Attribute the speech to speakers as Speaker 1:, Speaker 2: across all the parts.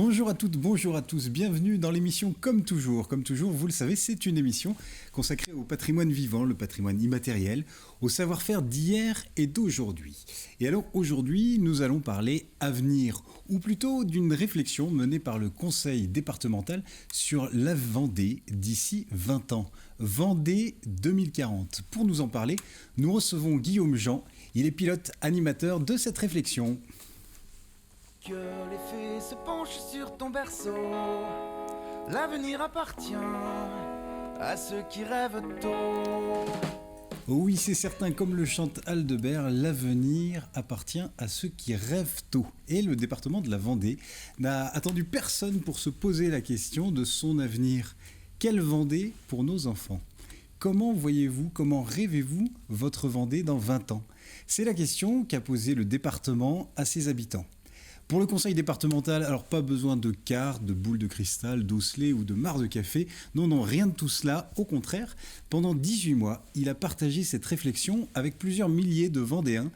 Speaker 1: Bonjour à toutes, bonjour à tous, bienvenue dans l'émission Comme toujours. Comme toujours, vous le savez, c'est une émission consacrée au patrimoine vivant, le patrimoine immatériel, au savoir-faire d'hier et d'aujourd'hui. Et alors aujourd'hui, nous allons parler avenir, ou plutôt d'une réflexion menée par le conseil départemental sur la Vendée d'ici 20 ans. Vendée 2040. Pour nous en parler, nous recevons Guillaume Jean, il est pilote animateur de cette réflexion.
Speaker 2: Que les fées se penchent sur ton berceau, l'avenir appartient à ceux qui rêvent tôt.
Speaker 1: Oui, c'est certain, comme le chante Aldebert, l'avenir appartient à ceux qui rêvent tôt. Et le département de la Vendée n'a attendu personne pour se poser la question de son avenir. Quelle Vendée pour nos enfants ? Comment voyez-vous, comment rêvez-vous votre Vendée dans 20 ans ? C'est la question qu'a posée le département à ses habitants. Pour le conseil départemental, alors pas besoin de cartes, de boules de cristal, d'osselets ou de mares de café. Non, rien de tout cela. Au contraire, pendant 18 mois, il a partagé cette réflexion avec plusieurs milliers de Vendéens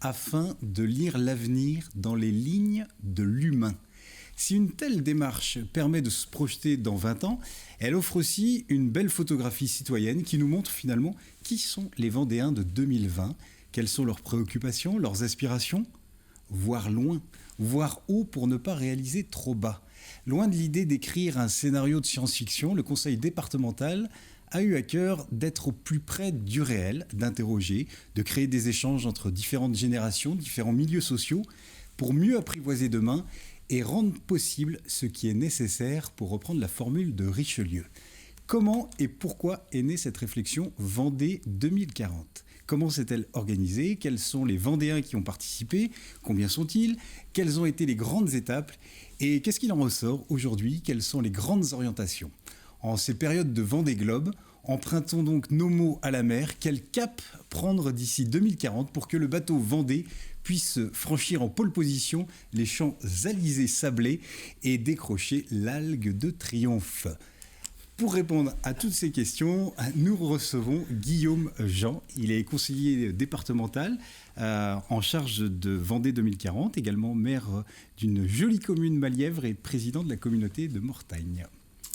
Speaker 1: afin de lire l'avenir dans les lignes de l'humain. Si une telle démarche permet de se projeter dans 20 ans, elle offre aussi une belle photographie citoyenne qui nous montre finalement qui sont les Vendéens de 2020, quelles sont leurs préoccupations, leurs aspirations. Voir loin, voir haut pour ne pas réaliser trop bas. Loin de l'idée d'écrire un scénario de science-fiction, le conseil départemental a eu à cœur d'être au plus près du réel, d'interroger, de créer des échanges entre différentes générations, différents milieux sociaux, pour mieux apprivoiser demain et rendre possible ce qui est nécessaire pour reprendre la formule de Richelieu. Comment et pourquoi est née cette réflexion Vendée 2040 ? Comment s'est-elle organisée ? Quels sont les Vendéens qui ont participé ? Combien sont-ils ? Quelles ont été les grandes étapes ? Et qu'est-ce qu'il en ressort aujourd'hui ? Quelles sont les grandes orientations ? En ces périodes de Vendée Globe, empruntons donc nos mots à la mer. Quel cap prendre d'ici 2040 pour que le bateau Vendée puisse franchir en pole position les champs alizés sablés et décrocher l'algue de triomphe ? Pour répondre à toutes ces questions, nous recevons Guillaume Jean. Il est conseiller départemental en charge de Vendée 2040, également maire d'une jolie commune Malièvre et président de la communauté de Mortagne.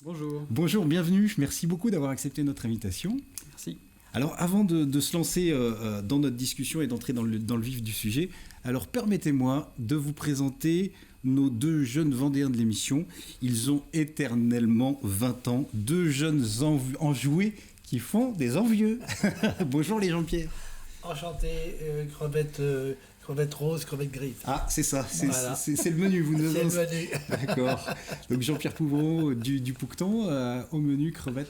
Speaker 3: Bonjour.
Speaker 1: Bonjour, bienvenue. Merci beaucoup d'avoir accepté notre invitation.
Speaker 3: Merci.
Speaker 1: Alors, avant de se lancer dans notre discussion et d'entrer dans le vif du sujet, alors permettez-moi de vous présenter nos deux jeunes Vendéens de l'émission. Ils ont éternellement 20 ans, deux jeunes enjoués qui font des envieux. Bonjour les Jean-Pierre.
Speaker 4: Enchanté, crevette rose, crevette grise.
Speaker 1: Ah, c'est ça,
Speaker 4: Voilà.
Speaker 1: c'est le menu. Vous nous
Speaker 4: C'est le menu.
Speaker 1: D'accord. Donc Jean-Pierre Pouvreau du Poucton, au menu crevette.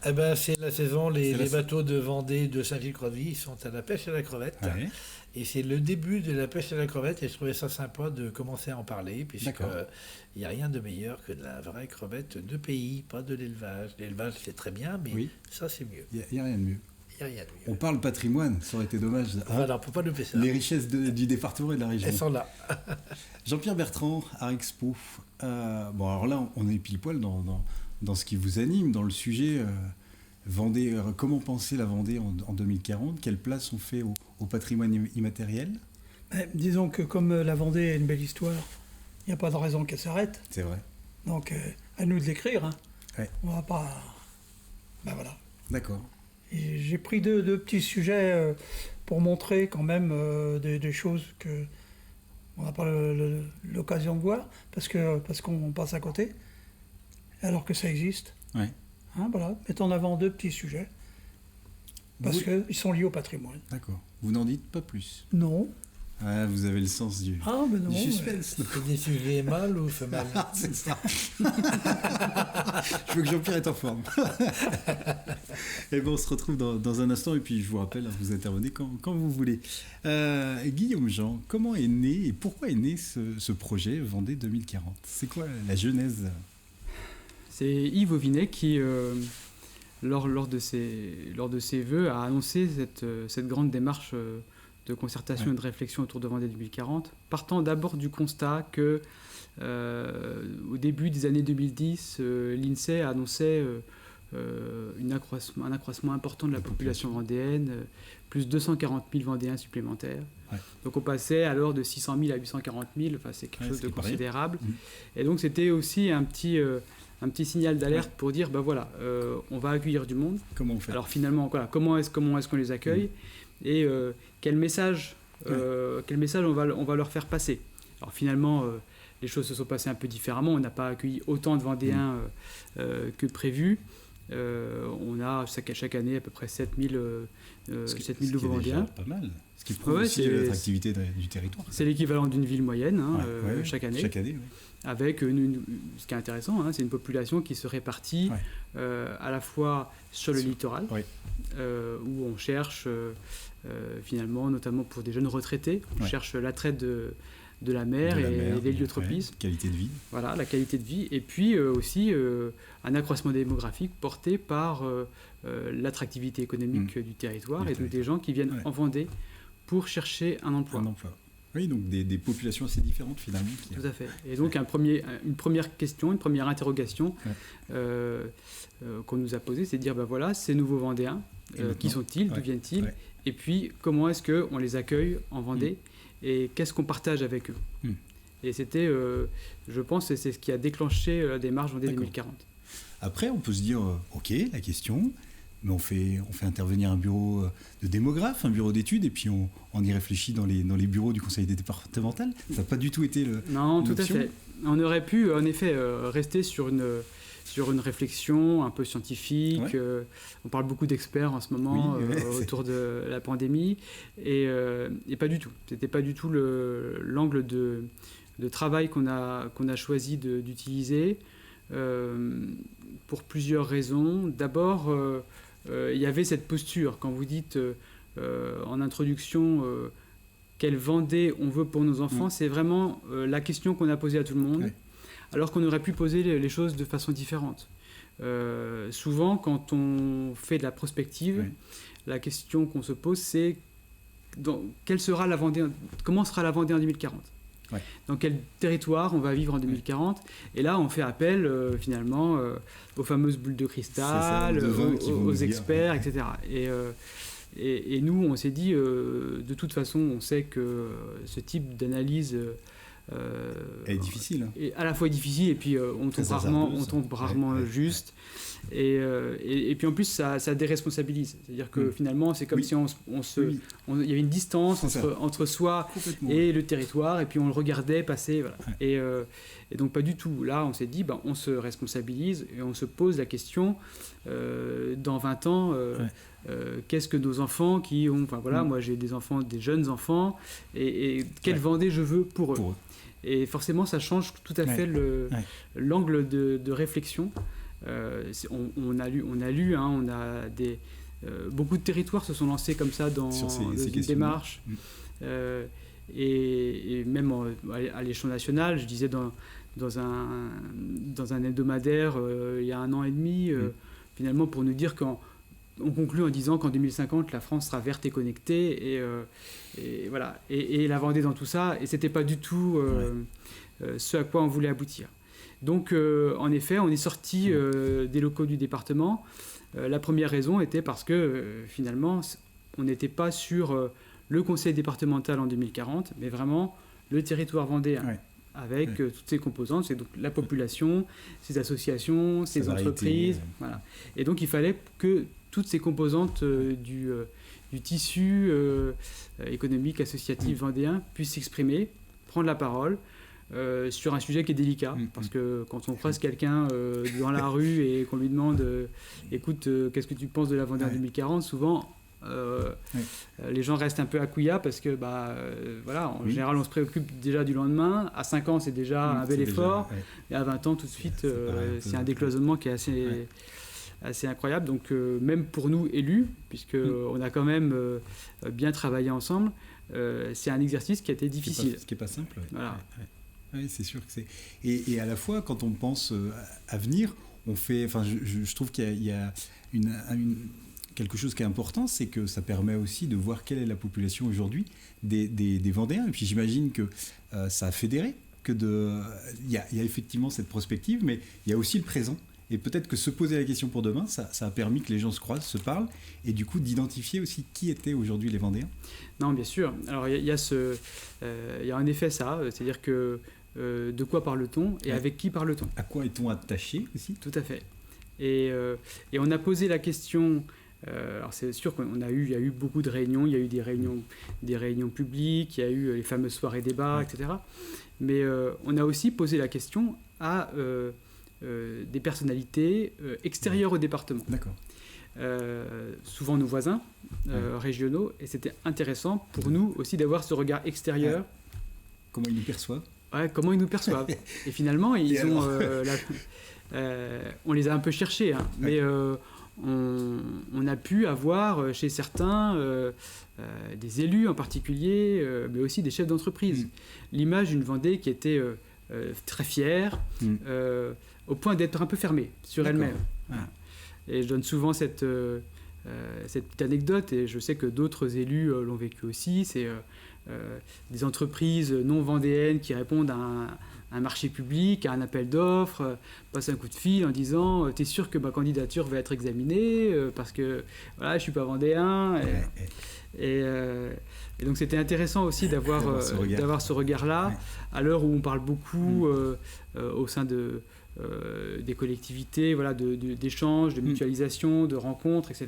Speaker 4: Eh ben, c'est la saison, les bateaux de Vendée, de Saint-Gilles-Croix-de-Vie sont à la pêche à la crevette.
Speaker 1: Ouais.
Speaker 4: Et c'est le début de la pêche à la crevette et je trouvais ça sympa de commencer à en parler puisque il n'y a rien de meilleur que de la vraie crevette de pays, pas de l'élevage. L'élevage c'est très bien, mais
Speaker 1: Oui.
Speaker 4: ça c'est mieux.
Speaker 1: Il n'y a rien de mieux.
Speaker 4: Il n'y a rien de mieux.
Speaker 1: On parle patrimoine, ça aurait été dommage.
Speaker 4: Voilà, on ne peut pas louper ça.
Speaker 1: Les richesses du département et de la région.
Speaker 4: Elles sont là.
Speaker 1: Jean-Pierre Bertrand, Arexpo. Bon, alors là, on est pile poil dans ce qui vous anime, dans le sujet Vendée. Comment penser la Vendée en 2040 ? Quelle place on fait au patrimoine immatériel ?
Speaker 5: Disons que comme la Vendée a une belle histoire, il n'y a pas de raison qu'elle s'arrête.
Speaker 1: C'est vrai.
Speaker 5: Donc, à nous de l'écrire. Hein.
Speaker 1: Ouais.
Speaker 5: On va pas... Ben voilà.
Speaker 1: D'accord.
Speaker 5: Et j'ai pris deux petits sujets pour montrer quand même des choses que on n'a pas l'occasion de voir parce qu'on passe à côté, alors que ça existe.
Speaker 1: Ouais.
Speaker 5: Hein, voilà. Mettons en avant deux petits sujets parce qu'ils sont liés au patrimoine.
Speaker 1: D'accord. Vous n'en dites pas plus.
Speaker 5: Non.
Speaker 1: Ah, vous avez le sens du
Speaker 5: Non.
Speaker 1: suspense.
Speaker 4: C'est des sujets mâles ou femelles?
Speaker 1: Ah, c'est ça. Je veux que Jean-Pierre est en forme. Et bon, on se retrouve dans un instant et puis je vous rappelle, vous intervenez quand vous voulez. Guillaume Jean, comment est né et pourquoi est né ce projet Vendée 2040 ? C'est quoi la genèse ?
Speaker 3: C'est Yves Auvinet qui, lors de ses vœux, a annoncé cette grande démarche de concertation et de réflexion autour de Vendée 2040, partant d'abord du constat que au début des années 2010, l'INSEE annonçait un accroissement important de la population vendéenne, plus 240 000 Vendéens supplémentaires.
Speaker 1: Ouais.
Speaker 3: Donc on passait alors de 600 000 à 840 000, enfin, c'est quelque chose de considérable. Et donc c'était aussi un petit signal d'alerte pour dire, voilà, on va accueillir du monde.
Speaker 1: Comment on fait ?
Speaker 3: Alors finalement, voilà, comment est-ce qu'on les accueille et quel message on va leur faire passer. Alors finalement, les choses se sont passées un peu différemment. On n'a pas accueilli autant de Vendéens que prévu. On a chaque année à peu près 7000 nouveaux Vendéens.
Speaker 1: Pas mal. Ce qui prouve aussi l'attractivité du territoire.
Speaker 3: C'est l'équivalent d'une ville moyenne chaque année.
Speaker 1: Chaque année,
Speaker 3: Avec ce qui est intéressant, c'est une population qui se répartit à la fois sur le littoral, où on cherche finalement, notamment pour des jeunes retraités, on cherche l'attrait de la mer et l'héliotropisme.
Speaker 1: Qualité de vie.
Speaker 3: Voilà, la qualité de vie. Et puis aussi un accroissement démographique porté par l'attractivité économique du territoire et donc des gens qui viennent en Vendée pour chercher un emploi.
Speaker 1: Oui, donc des populations assez différentes finalement.
Speaker 3: Tout à fait. Et donc une première question, une première interrogation qu'on nous a posée, c'est de dire, voilà, ces nouveaux Vendéens, qui sont-ils, d'où viennent-ils, et puis comment est-ce qu'on les accueille en Vendée et qu'est-ce qu'on partage avec eux. Et c'était, je pense, c'est ce qui a déclenché la démarche Vendée 2040.
Speaker 1: Après, on peut se dire, ok, la question, mais on fait intervenir un bureau de démographes, un bureau d'études, et puis on y réfléchit dans les bureaux du conseil départemental. Ça n'a pas du tout été
Speaker 3: Non, tout à fait. On aurait pu, en effet, rester sur une réflexion un peu scientifique. On parle beaucoup d'experts en ce moment autour de la pandémie, et pas du tout. C'était pas du tout l'angle de travail qu'on a choisi d'utiliser pour plusieurs raisons. D'abord, il y avait cette posture. Quand vous dites en introduction quelle Vendée on veut pour nos enfants, c'est vraiment la question qu'on a posée à tout le monde. Alors qu'on aurait pu poser les choses de façon différente. Souvent, quand on fait de la prospective, la question qu'on se pose, c'est comment sera la Vendée en 2040 ? Dans quel territoire on va vivre en 2040 ? Et là, on fait appel finalement aux fameuses boules de cristal, aux experts, etc. Et nous, on s'est dit, de toute façon, on sait que ce type d'analyse
Speaker 1: est difficile.
Speaker 3: Est à la fois difficile et puis on tombe rarement juste. Et puis en plus, ça déresponsabilise. C'est-à-dire que finalement, c'est comme si il y avait une distance entre soi et le territoire, et puis on le regardait passer. Voilà. Et donc pas du tout. Là, on s'est dit, on se responsabilise et on se pose la question, dans 20 ans, qu'est-ce que nos enfants qui ont... Enfin voilà, moi j'ai des jeunes enfants, et quelle Vendée je veux pour eux. Et forcément, ça change tout à fait l'angle de réflexion. On a beaucoup de territoires se sont lancés comme ça dans une démarche. Et même à l'échelon national, je disais dans un hebdomadaire il y a 1 an et demi, finalement pour nous dire on conclut en disant qu'en 2050 la France sera verte et connectée, et voilà, et la Vendée dans tout ça, et c'était pas du tout ce à quoi on voulait aboutir. Donc en effet, on est sorti des locaux du département. La première raison était parce que finalement on n'était pas sur le conseil départemental en 2040, mais vraiment le territoire vendéen. Avec toutes ses composantes, c'est donc la population, ses associations, ses entreprises. Voilà. Et donc il fallait que toutes ces composantes du tissu économique, associatif vendéen puissent s'exprimer, prendre la parole sur un sujet qui est délicat. Parce que quand on croise quelqu'un dans la rue et qu'on lui demande écoute, qu'est-ce que tu penses de la Vendée en 2040, souvent... les gens restent un peu accouillards parce que en général on se préoccupe déjà du lendemain. À 5 ans c'est déjà un bel effort, et à 20 ans tout de suite c'est un décloisonnement qui est assez incroyable. Donc même pour nous élus, puisque on a quand même bien travaillé ensemble, c'est un exercice qui a été difficile,
Speaker 1: ce qui n'est pas simple.
Speaker 3: Voilà.
Speaker 1: Oui, c'est sûr que c'est... Et à la fois, quand on pense à venir, on fait... Enfin, je trouve qu'il y a quelque chose qui est important, c'est que ça permet aussi de voir quelle est la population aujourd'hui des Vendéens. Et puis j'imagine que ça a fédéré, il y a effectivement cette prospective, mais il y a aussi le présent. Et peut-être que se poser la question pour demain, ça a permis que les gens se croisent, se parlent, et du coup d'identifier aussi qui étaient aujourd'hui les Vendéens.
Speaker 3: Non, bien sûr. Alors il y a en effet ça, c'est-à-dire que de quoi parle-t-on et avec qui parle-t-on?
Speaker 1: À quoi est-on attaché aussi?
Speaker 3: Tout à fait. Et on a posé la question. Alors c'est sûr qu'il y a eu beaucoup de réunions, il y a eu des réunions publiques, il y a eu les fameuses soirées débats, etc. Mais on a aussi posé la question à des personnalités extérieures au département.
Speaker 1: D'accord.
Speaker 3: Souvent nos voisins régionaux, et c'était intéressant pour nous aussi d'avoir ce regard extérieur.
Speaker 1: Comment ils nous perçoivent?
Speaker 3: Comment ils nous perçoivent. Et finalement, on les a un peu cherchés, hein, mais on a pu avoir chez certains des élus en particulier, mais aussi des chefs d'entreprise. L'image d'une Vendée qui était très fière, au point d'être un peu fermée sur elle-même. Et je donne souvent cette petite anecdote, et je sais que d'autres élus l'ont vécu aussi. C'est des entreprises non vendéennes qui répondent à un marché public, à un appel d'offres, passent un coup de fil en disant « T'es sûr que ma candidature va être examinée parce que voilà, je suis pas vendéen ». Et donc c'était intéressant aussi d'avoir ce regard-là, à l'heure où on parle beaucoup au sein des collectivités, voilà, d'échanges, de mutualisation, de rencontres, etc.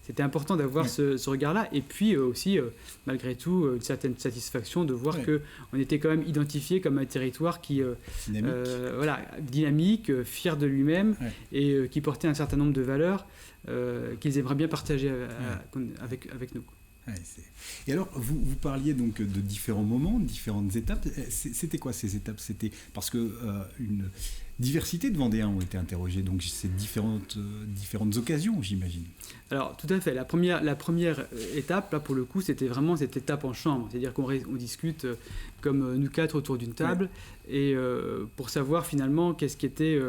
Speaker 3: C'était important d'avoir ce regard-là, et puis aussi, malgré tout, une certaine satisfaction de voir qu'on était quand même identifié comme un territoire qui dynamique, fier de lui-même, et qui portait un certain nombre de valeurs qu'ils aimeraient bien partager avec nous.
Speaker 1: Et alors, vous parliez donc de différents moments, de différentes étapes. C'était quoi ces étapes? C'était parce que une diversité de Vendéens ont été interrogés, donc ces différentes occasions, j'imagine.
Speaker 3: Alors, tout à fait. La première étape, là, pour le coup, c'était vraiment cette étape en chambre. C'est-à-dire qu'on discute comme nous quatre autour d'une table, et pour savoir finalement qu'est-ce qui était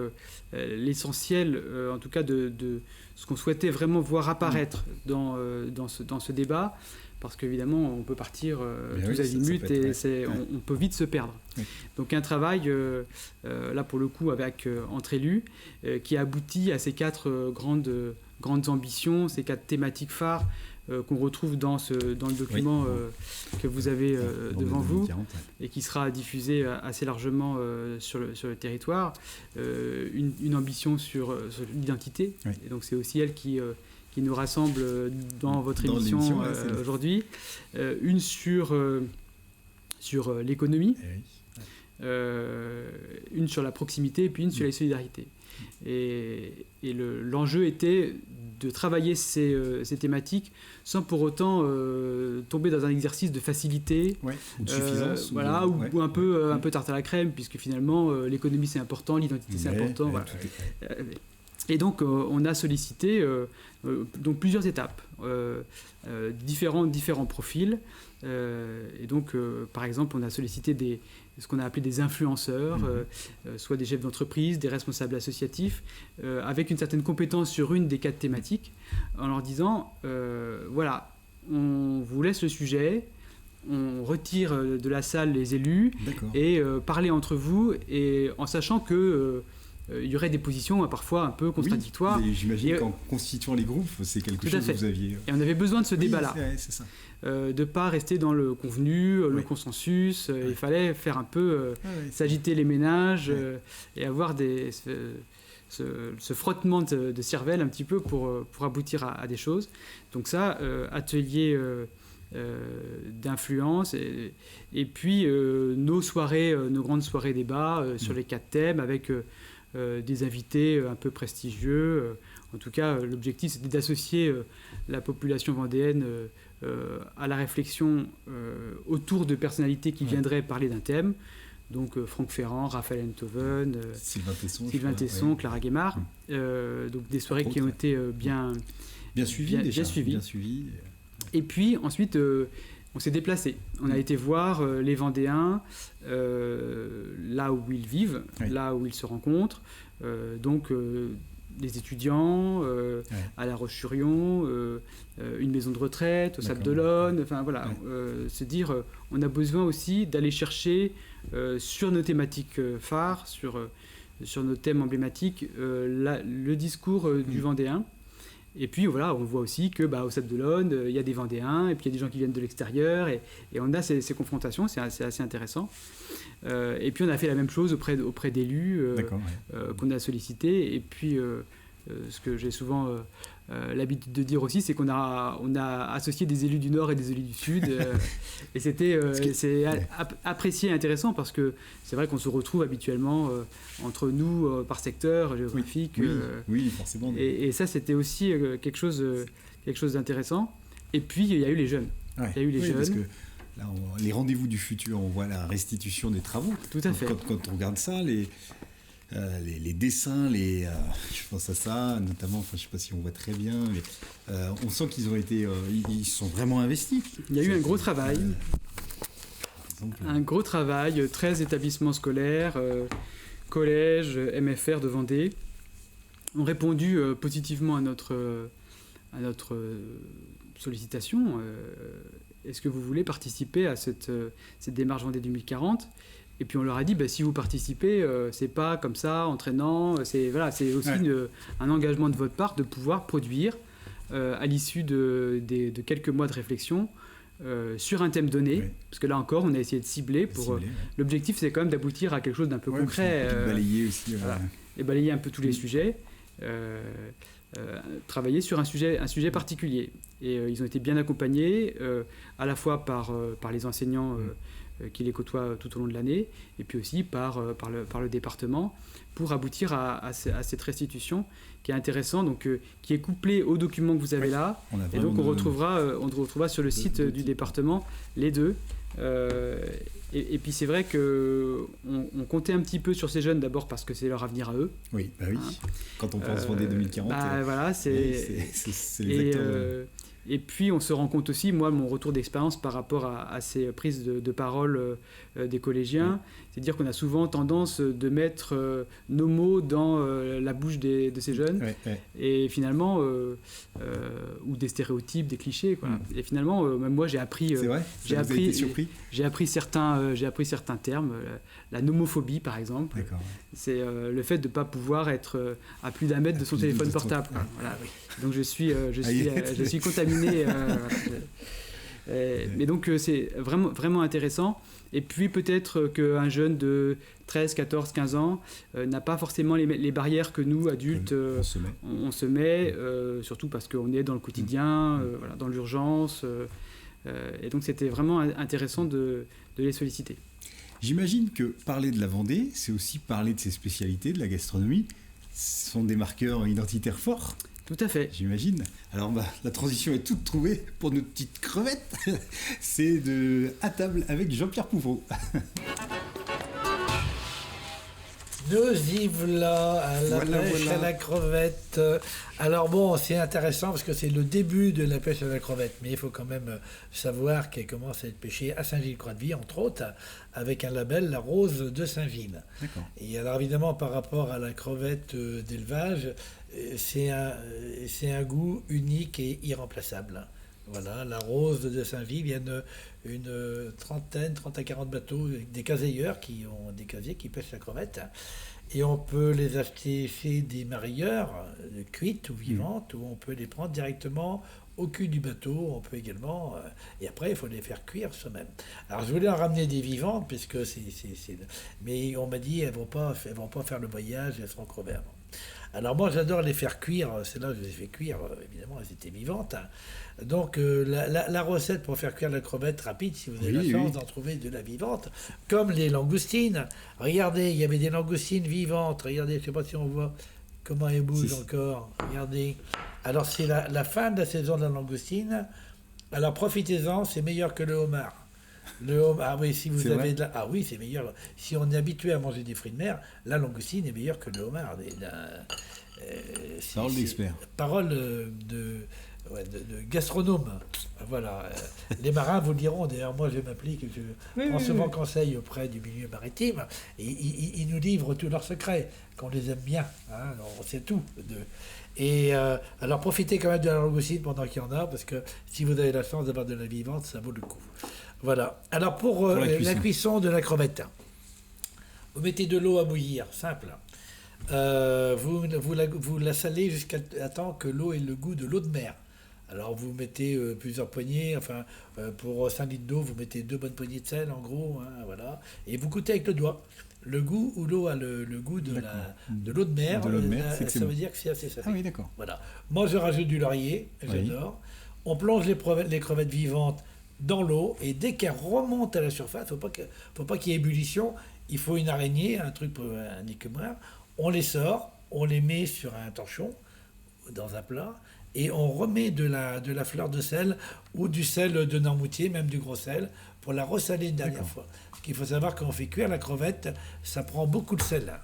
Speaker 3: l'essentiel, en tout cas, de ce qu'on souhaitait vraiment voir apparaître dans ce débat, parce qu'évidemment on peut partir tous azimuts et on peut vite se perdre. Donc un travail là pour le coup entre élus qui aboutit à ces quatre grandes ambitions, ces quatre thématiques phares qu'on retrouve dans le document que vous avez devant vous, et qui sera diffusé assez largement sur le territoire. Une ambition sur l'identité, et donc c'est aussi elle qui nous rassemble dans votre émission aujourd'hui. Une sur l'économie, une sur la proximité, et puis une sur les solidarités. Et l'enjeu était de travailler ces thématiques sans pour autant tomber dans un exercice de facilité,
Speaker 1: ou de suffisance,
Speaker 3: ou un peu tarte à la crème, puisque finalement l'économie c'est important, l'identité c'est important. Et donc on a sollicité donc plusieurs étapes, différents profils. Et donc par exemple on a sollicité ce qu'on a appelé des influenceurs, soit des chefs d'entreprise, des responsables associatifs, avec une certaine compétence sur une des quatre thématiques, en leur disant voilà, on vous laisse le sujet, on retire de la salle les élus, et parlez entre vous, et en sachant que il y aurait des positions parfois un peu contradictoires.
Speaker 1: J'imagine qu'en constituant les groupes, c'est quelque chose que vous aviez...
Speaker 3: Et on avait besoin de ce débat-là.
Speaker 1: C'est ça.
Speaker 3: De ne pas rester dans le convenu, le consensus. Il fallait faire un peu s'agiter les ménages et avoir ce frottement de cervelle un petit peu pour aboutir à des choses. Donc ça, atelier d'influence, et puis nos grandes soirées débats sur les quatre thèmes avec des invités un peu prestigieux. En tout cas, l'objectif, c'était d'associer la population vendéenne à la réflexion autour de personnalités qui viendraient parler d'un thème. Donc Franck Ferrand, Raphaël Enthoven, Sylvain Tesson, Clara Guémard. Donc des soirées qui ont été bien suivies. Et puis ensuite, on s'est déplacé. On a été voir les Vendéens là où ils vivent, là où ils se rencontrent. Donc des étudiants à La Roche-sur-Yon, une maison de retraite au Sable d'Olonne. Enfin voilà, se dire, on a besoin aussi d'aller chercher sur nos thématiques phares, sur nos thèmes emblématiques le discours du Vendéen. Et puis voilà, on voit aussi que au Sable d'Olonne, il y a des Vendéens, et puis il y a des gens qui viennent de l'extérieur, et on a ces confrontations, c'est assez intéressant. Et puis on a fait la même chose auprès d'élus qu'on a sollicités, et puis ce que j'ai souvent l'habitude de dire aussi, c'est qu'on a associé des élus du Nord et des élus du Sud, et c'est apprécié et intéressant, parce que c'est vrai qu'on se retrouve habituellement entre nous par secteur géographique.
Speaker 1: Oui, forcément.
Speaker 3: Et ça, c'était aussi quelque chose d'intéressant. Et puis, il y a eu les jeunes.
Speaker 1: Ouais.
Speaker 3: Il y a eu les jeunes.
Speaker 1: Parce que là, les rendez-vous du futur, on voit la restitution des travaux.
Speaker 3: Tout à fait.
Speaker 1: Quand on regarde ça, les dessins, je pense à ça, notamment, je ne sais pas si on voit très bien, mais on sent qu'ils ont été, ils sont vraiment investis.
Speaker 3: Il y a eu un gros travail. Un gros travail, 13 établissements scolaires, collèges, MFR de Vendée, ont répondu positivement à notre sollicitation. Est-ce que vous voulez participer à cette démarche Vendée 2040 ? Et puis on leur a dit, si vous participez, c'est pas comme ça, entraînant, c'est aussi un engagement de votre part de pouvoir produire, à l'issue de quelques mois de réflexion, sur un thème donné, parce que là encore, on a essayé de cibler. L'objectif, c'est quand même d'aboutir à quelque chose d'un peu concret.
Speaker 1: Balayer aussi.
Speaker 3: Et balayer un peu tous les sujets. Travailler sur un sujet particulier. Et ils ont été bien accompagnés, à la fois par les enseignants qui les côtoient tout au long de l'année, et puis aussi par le département, pour aboutir à cette restitution qui est intéressante, donc qui est couplée au document que vous avez là. Et donc on retrouvera sur le site du département les deux. Et puis c'est vrai qu'on comptait un petit peu sur ces jeunes, d'abord parce que c'est leur avenir à eux.
Speaker 1: Oui, oui. Quand on pense Vendée 2040. C'est exactement.
Speaker 3: Et puis on se rend compte aussi, moi, mon retour d'expérience par rapport à ces prises de parole des collégiens, c'est-à-dire qu'on a souvent tendance de mettre nos mots dans la bouche de ces jeunes, et finalement, ou des stéréotypes, des clichés, quoi. Et finalement, même moi, j'ai appris certains termes, la nomophobie, par exemple.
Speaker 1: D'accord.
Speaker 3: C'est le fait de ne pas pouvoir être à plus d'un mètre de son téléphone portable. Voilà. Donc je suis contaminé. Mais donc c'est vraiment intéressant. Et puis peut-être qu'un jeune de 13, 14, 15 ans n'a pas forcément les barrières que nous, adultes, on se met, surtout parce qu'on est dans le quotidien, dans l'urgence. Et donc c'était vraiment intéressant de les solliciter.
Speaker 1: J'imagine que parler de la Vendée, c'est aussi parler de ses spécialités, de la gastronomie. Ce sont des marqueurs identitaires forts.
Speaker 3: Tout à fait.
Speaker 1: J'imagine. Alors la transition est toute trouvée pour notre petite crevette. C'est À table avec Jean-Pierre Pouvreau.
Speaker 4: Nous y voilà à la pêche à la crevette. Alors bon, c'est intéressant parce que c'est le début de la pêche à la crevette, mais il faut quand même savoir qu'elle commence à être pêchée à Saint-Gilles-Croix-de-Vie, entre autres, avec un label, la Rose de Saint-Gilles. D'accord. Et alors évidemment, par rapport à la crevette d'élevage, c'est un goût unique et irremplaçable. Voilà, la Rose de Saint-Gilles, il y a une 30 à 40 bateaux, des caseilleurs qui ont des casiers qui pêchent la crevette. Et on peut les acheter chez des marailleurs, cuites ou vivantes, ou on peut les prendre directement au cul du bateau. On peut également... et après, il faut les faire cuire soi-même. Alors, je voulais en ramener des vivantes, puisque mais on m'a dit, elles vont pas faire le voyage, elles seront crevées avant. Alors moi j'adore les faire cuire, c'est là que je les ai fait cuire, évidemment elles étaient vivantes. Donc la recette pour faire cuire la crevette rapide, si vous avez la chance d'en trouver de la vivante, comme les langoustines. Regardez, il y avait des langoustines vivantes, regardez, je ne sais pas si on voit comment elles bougent encore, regardez. Alors c'est la fin de la saison de la langoustine, alors profitez-en, c'est meilleur que le homard. Le homard, oui, si vous avez ah oui, c'est meilleur. Si on est habitué à manger des fruits de mer, la langoustine est meilleure que le homard.
Speaker 1: Parole d'expert.
Speaker 4: Parole de gastronome. Voilà. Les marins vous le diront. D'ailleurs, moi, je m'applique. Je prends souvent conseil auprès du milieu maritime. Et ils nous livrent tous leurs secrets, qu'on les aime bien. Hein, on sait tout d'eux. Et alors, profitez quand même de la langoustine pendant qu'il y en a, parce que si vous avez la chance d'avoir de la vivante, ça vaut le coup. Voilà. Alors, pour la cuisson de la crevette, vous mettez de l'eau à bouillir, simple. vous la salez jusqu'à temps que l'eau ait le goût de l'eau de mer. Alors vous mettez plusieurs poignées, pour 5 litres d'eau, vous mettez 2 bonnes poignées de sel en gros, hein, voilà, et vous goûtez avec le doigt. Le goût où l'eau a le goût de l'eau de mer, ça veut dire que c'est assez salé.
Speaker 1: Ah oui, d'accord.
Speaker 4: Voilà. Moi je rajoute du laurier, j'adore. On plonge les crevettes vivantes dans l'eau et dès qu'elles remontent à la surface, faut pas qu'il y ait ébullition, il faut une araignée, un truc pour un écumoire. On les sort, on les met sur un torchon dans un plat et on remet de la fleur de sel ou du sel de Noirmoutier, même du gros sel, pour la ressaler une dernière fois. Parce qu'il faut savoir quand on fait cuire la crevette, ça prend beaucoup de sel. Hein.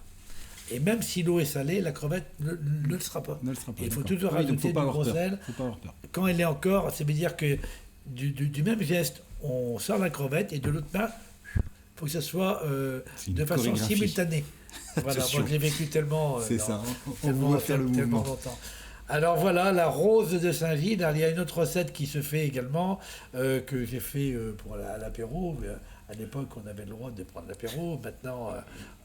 Speaker 4: Et même si l'eau est salée, la crevette ne le sera pas. Il faut toujours rajouter du gros sel.
Speaker 1: Faut pas avoir peur.
Speaker 4: Quand elle est encore, ça veut dire que du même geste, on sort la crevette et de l'autre main, il faut que ça soit de façon simultanée. Voilà, moi je l'ai vécu tellement.
Speaker 1: C'est ça, on voit faire le mouvement.
Speaker 4: Longtemps. Alors voilà, la rose de Saint-Gilles. Il y a une autre recette qui se fait également, que j'ai fait pour l'apéro. À l'époque, on avait le droit de prendre l'apéro. Maintenant,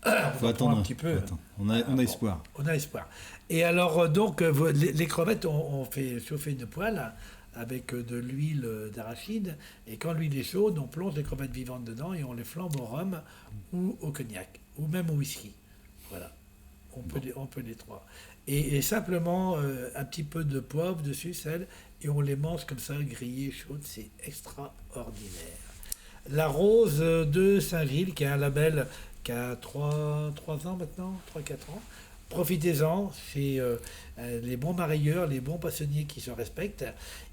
Speaker 1: il faut attendre
Speaker 4: un petit peu.
Speaker 1: On a espoir.
Speaker 4: On a espoir. Et alors, donc, les crevettes, on fait chauffer une poêle avec de l'huile d'arachide. Et quand l'huile est chaude, on plonge les crevettes vivantes dedans et on les flambe au rhum ou au cognac, ou même au whisky. Voilà. On peut les trois. Et simplement un petit peu de poivre dessus, sel, et on les mange comme ça, grillées, chaudes, c'est extraordinaire. La rose de Saint-Gilles, qui a un label qui a 3 ans maintenant, 3-4 ans. Profitez-en, c'est les bons marailleurs, les bons passionniers qui se respectent.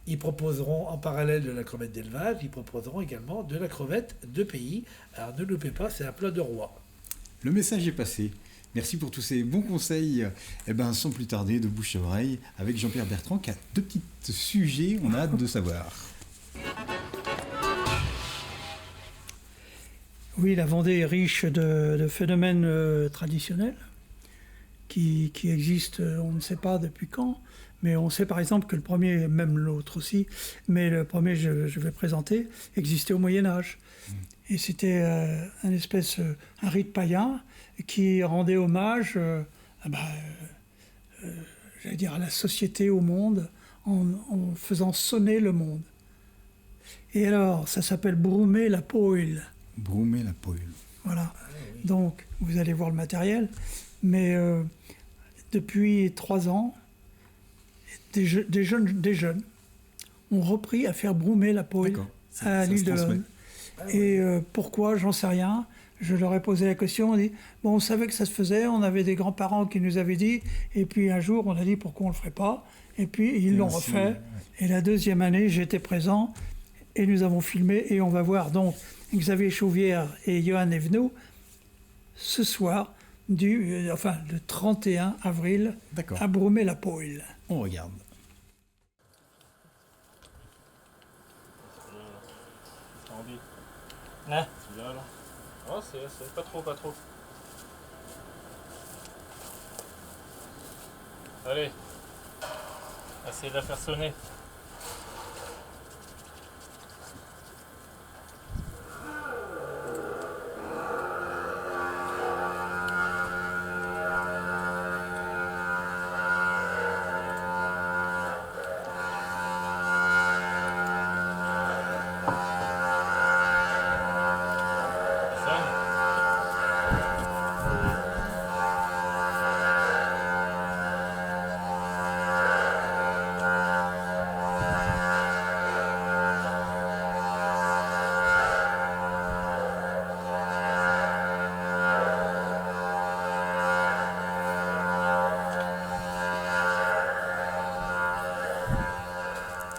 Speaker 4: Ils proposeront, en parallèle de la crevette d'élevage, ils proposeront également de la crevette de pays. Alors ne loupez pas, c'est un plat de roi.
Speaker 1: Le message est passé. Merci pour tous ces bons conseils. Sans plus tarder, de bouche à oreille, avec Jean-Pierre Bertrand, qui a 2 petits sujets, on a hâte de savoir.
Speaker 5: Oui, la Vendée est riche de phénomènes traditionnels qui existent, on ne sait pas depuis quand, mais on sait par exemple que le premier, même l'autre aussi, mais le premier je vais présenter, existait au Moyen-Âge. Et c'était un rite païen qui rendait hommage j'allais dire à la société, au monde, en faisant sonner le monde. Et alors, ça s'appelle Brumer la Poile.
Speaker 1: Brumer la Poile.
Speaker 5: Voilà. Donc, vous allez voir le matériel. Mais depuis 3 ans, des jeunes ont repris à faire Brumer la Poile à l'île de l'Homme. Et pourquoi, j'en sais rien. Je leur ai posé la question, on dit, on savait que ça se faisait, on avait des grands-parents qui nous avaient dit, et puis un jour on a dit pourquoi on ne le ferait pas, et puis ils l'ont refait. Ouais. Et la 2e année, j'étais présent, et nous avons filmé, et on va voir donc Xavier Chauvière et Johan Evenot, ce soir, le 31 avril, à Brumer la Poile.
Speaker 1: On regarde.
Speaker 6: Ah, c'est bien là. Oh, c'est pas trop. Allez, essayez de la faire sonner.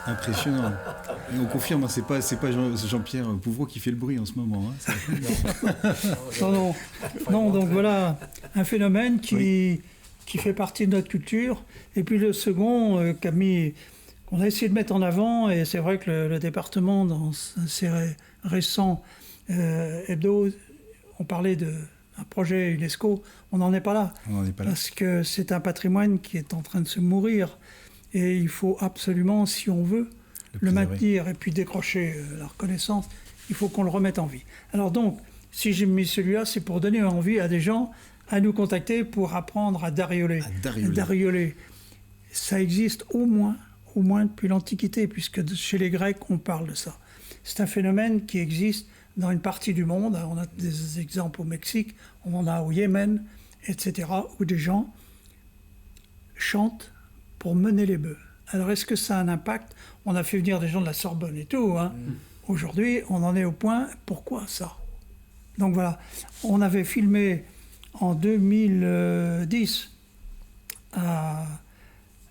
Speaker 1: Impressionnant. Et on confirme, c'est pas Jean-Pierre Pouvreau qui fait le bruit en ce moment.
Speaker 5: Non, donc voilà un phénomène qui fait partie de notre culture. Et puis le second, qu'on a essayé de mettre en avant, et c'est vrai que le département, dans ses récents hebdo, on parlait d'un projet UNESCO, on n'en est pas là. Parce que c'est un patrimoine qui est en train de se mourir. Et il faut absolument, si on veut le maintenir et puis décrocher la reconnaissance, il faut qu'on le remette en vie. Alors donc, Si j'ai mis celui-là, c'est pour donner envie à des gens à nous contacter pour apprendre à darioler. Darioler. Ça existe au moins depuis l'Antiquité, puisque chez les Grecs, on parle de ça. C'est un phénomène qui existe dans une partie du monde. On a des exemples au Mexique, on en a au Yémen, etc., où des gens chantent pour mener les bœufs. Alors, est-ce que ça a un impact? On a fait venir des gens de la Sorbonne et tout. Hein. Aujourd'hui, on en est au point, pourquoi ça? Donc voilà, on avait filmé en 2010 à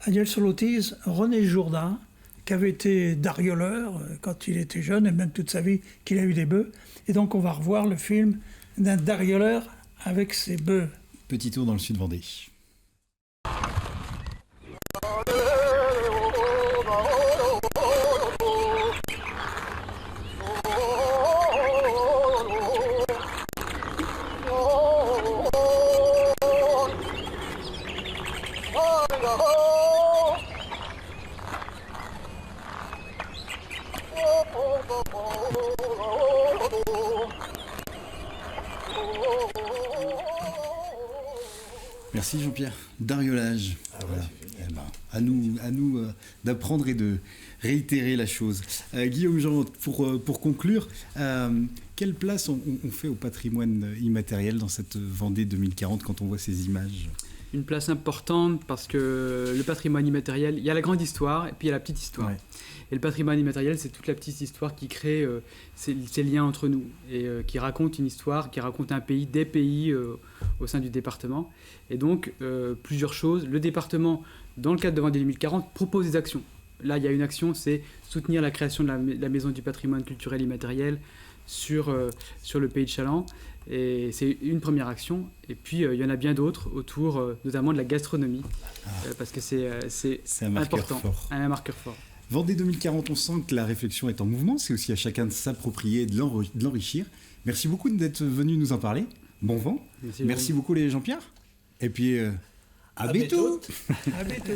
Speaker 5: Niel-sur-l'Autise René Jourdain, qui avait été darioleur quand il était jeune, et même toute sa vie qu'il a eu des bœufs. Et donc on va revoir le film d'un darioleur avec ses bœufs.
Speaker 1: Petit tour dans le sud Vendée. Merci Jean-Pierre. Dariolage. Voilà. Eh ben, à nous d'apprendre et de réitérer la chose. Guillaume Jean, pour conclure, quelle place on fait au patrimoine immatériel dans cette Vendée 2040 quand on voit ces images?
Speaker 3: Une place importante parce que le patrimoine immatériel, il y a la grande histoire et puis il y a la petite histoire. Ouais. Et le patrimoine immatériel, c'est toute la petite histoire qui crée ces liens entre nous et qui raconte une histoire, qui raconte un pays, des pays au sein du département. Et donc, plusieurs choses. Le département, dans le cadre de Vendée 2040, propose des actions. Là, il y a une action, c'est soutenir la création de la Maison du patrimoine culturel immatériel sur le pays de Chaland. Et c'est une première action. Et puis, il y en a bien d'autres autour, notamment de la gastronomie, parce que c'est important. Un marqueur fort.
Speaker 1: Vendée 2040, on sent que la réflexion est en mouvement. C'est aussi à chacun de s'approprier et de l'enrichir. Merci beaucoup d'être venu nous en parler. Bon vent. Merci beaucoup les Jean-Pierre. Et puis, à bientôt.
Speaker 5: À bientôt.